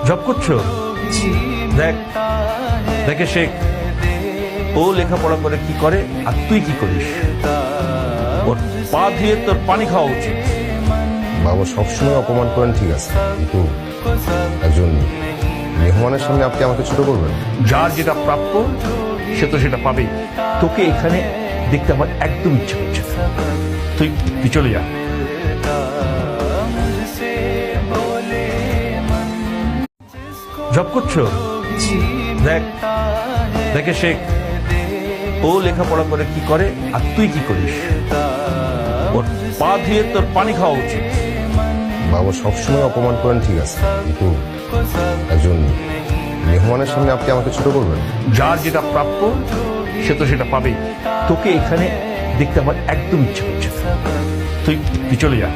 Job করছো? দেখ দেখে শেখ, ও লেখাপড়া করে কি করে আর তুই কি করিস। ওর পা দিয়ে তোর পানি খাওয়া উচিত। বাবা সবসময় অপমান করেন ঠিক আছে, কিন্তু একজন মেহমানের সামনে আপনি আমাকে ছোট করবেন? যার যেটা প্রাপ্য সে তো সেটা পাবেই। তোকে এখানে দেখতে আমার একদম ইচ্ছে করছে না। তুই তুই চলে যা। জব করছো? দেখ দেখে শেখ, ও লেখাপড়া করে কি করে আর তুই কি করিস। ওর পা দিয়ে তোর পানি খাওয়া উচিত। বাবা সবসময় অপমান করেন ঠিক আছে, কিন্তু একজন মেহমানের সামনে আপনি আমাকে ছোট করবেন? যার যেটা প্রাপ্য সে তো সেটা পাবেই। তোকে এখানে দেখতে আমার একদম ইচ্ছে করছে না। তুই তুই চলে যা।